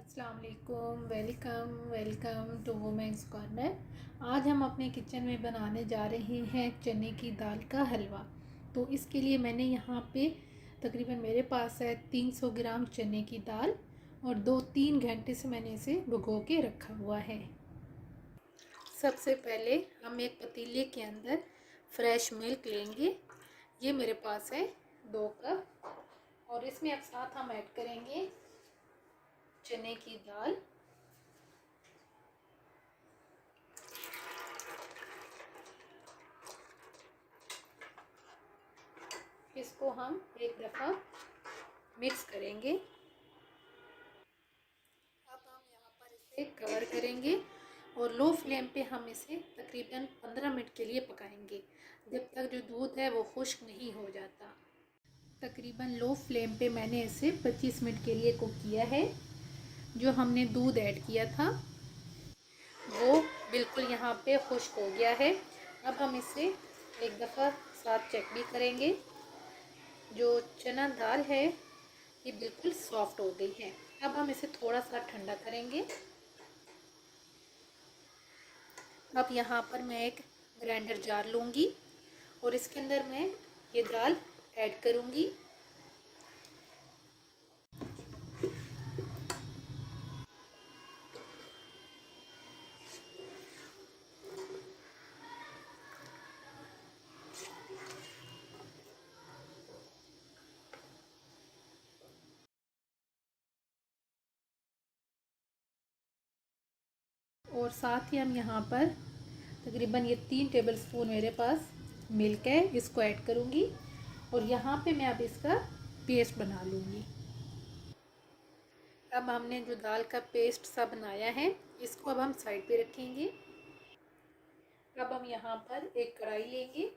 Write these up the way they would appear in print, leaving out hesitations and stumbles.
अस्सलाम वालेकुम। Welcome to women's corner. आज हम अपने किचन में बनाने जा रहे हैं चने की दाल का हलवा। तो इसके लिए मैंने यहाँ पे तकरीबन मेरे पास है 300 ग्राम चने की दाल और 2-3 घंटे से मैंने इसे भिगो के रखा हुआ है। सबसे पहले हम एक पतीले के अंदर फ्रेश मिल्क लेंगे। ये मेरे पास है 2 कप और इसमें अब साथ हम ऐड करेंगे चने की दाल। इसको हम एक दफ़ा मिक्स करेंगे। अब हम यहाँ पर इसे कवर करेंगे और लो फ्लेम पे हम इसे तकरीबन 15 मिनट के लिए पकाएंगे, जब तक जो दूध है वो खुश्क नहीं हो जाता। तकरीबन लो फ्लेम पे मैंने इसे 25 मिनट के लिए कुक किया है। जो हमने दूध ऐड किया था वो बिल्कुल यहाँ पे खुश्क हो गया है। अब हम इसे एक दफ़ा साथ चेक भी करेंगे। जो चना दाल है ये बिल्कुल सॉफ्ट हो गई है। अब हम इसे थोड़ा सा ठंडा करेंगे। अब यहाँ पर मैं एक ग्राइंडर जार लूँगी और इसके अंदर मैं ये दाल ऐड करूँगी। और साथ ही हम यहाँ पर तकरीबन ये 3 टेबलस्पून मेरे पास मिल्क है, इसको ऐड करूँगी और यहाँ पे मैं अब इसका पेस्ट बना लूँगी। अब हमने जो दाल का पेस्ट सा बनाया है इसको अब हम साइड पे रखेंगे। अब हम यहाँ पर एक कढ़ाई लेंगे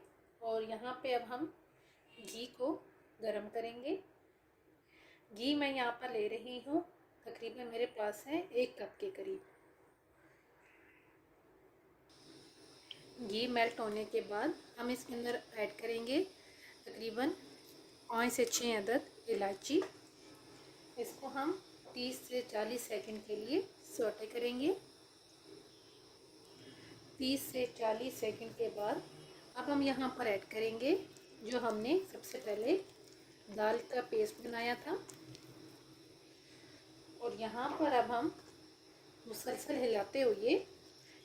और यहाँ पे अब हम घी को गरम करेंगे। घी मैं यहाँ पर ले रही हूँ तकरीबन मेरे पास है 1 कप के करीब। घी मेल्ट होने के बाद हम इसके अंदर ऐड करेंगे तकरीबन 5 से 6 अदद इलायची। इसको हम 30 से 40 सेकंड के लिए सौटे करेंगे। 30 से 40 सेकंड के बाद अब हम यहाँ पर ऐड करेंगे जो हमने सबसे पहले दाल का पेस्ट बनाया था और यहाँ पर अब हम मुसलसल हिलाते हुए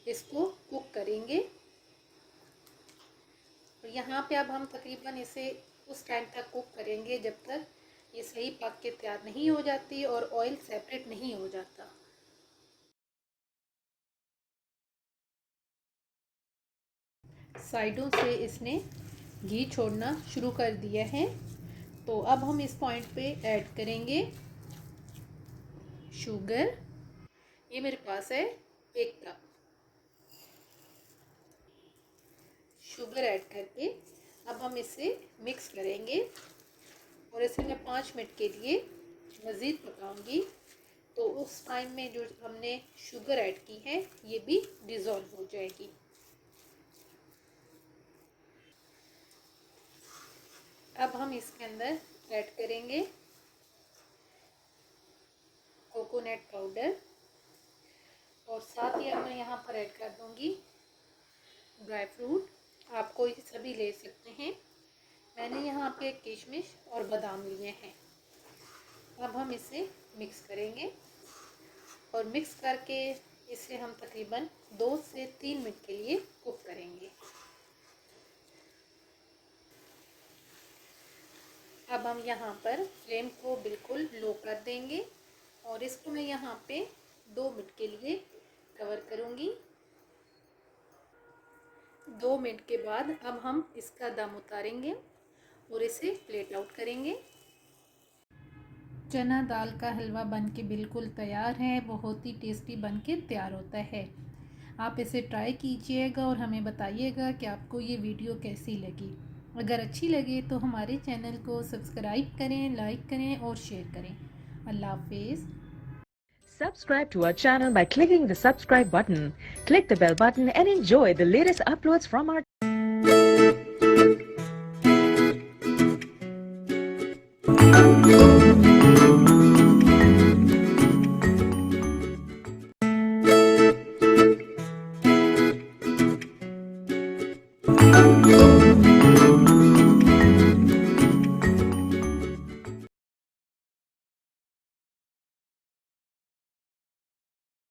इसको कुक करेंगे। और यहाँ पे अब हम तकरीबन इसे उस टाइम तक कुक करेंगे जब तक ये सही पक के तैयार नहीं हो जाती और ऑयल सेपरेट नहीं हो जाता। साइडों से इसने घी छोड़ना शुरू कर दिया है। तो अब हम इस पॉइंट पे ऐड करेंगे शुगर। ये मेरे पास है 1 कप। शुगर ऐड करके अब हम इसे मिक्स करेंगे और इसे मैं 5 मिनट के लिए मज़ीद पकाऊंगी। तो उस टाइम में जो हमने शुगर ऐड की है ये भी डिज़ोल्व हो जाएगी। अब हम इसके अंदर ऐड करेंगे कोकोनट पाउडर और साथ ही मैं यहाँ पर ऐड कर दूँगी ड्राई फ्रूट। आप कोई सभी ले सकते हैं। मैंने यहाँ पे किशमिश और बादाम लिए हैं। अब हम इसे मिक्स करेंगे और मिक्स करके इसे हम तकरीबन 2 से 3 मिनट के लिए कुक करेंगे। अब हम यहाँ पर फ्लेम को बिल्कुल लो कर देंगे और इसको मैं यहाँ पे 2 मिनट के लिए कवर करूँगी। 2 मिनट के बाद अब हम इसका दम उतारेंगे और इसे प्लेट आउट करेंगे। चना दाल का हलवा बनके बिल्कुल तैयार है। बहुत ही टेस्टी बनके तैयार होता है। आप इसे ट्राई कीजिएगा और हमें बताइएगा कि आपको ये वीडियो कैसी लगी। अगर अच्छी लगे तो हमारे चैनल को सब्सक्राइब करें, लाइक करें और शेयर करें। अल्लाह हाफिज़। Subscribe to our channel by clicking the subscribe button. Click the bell button and enjoy the latest uploads from our हैं।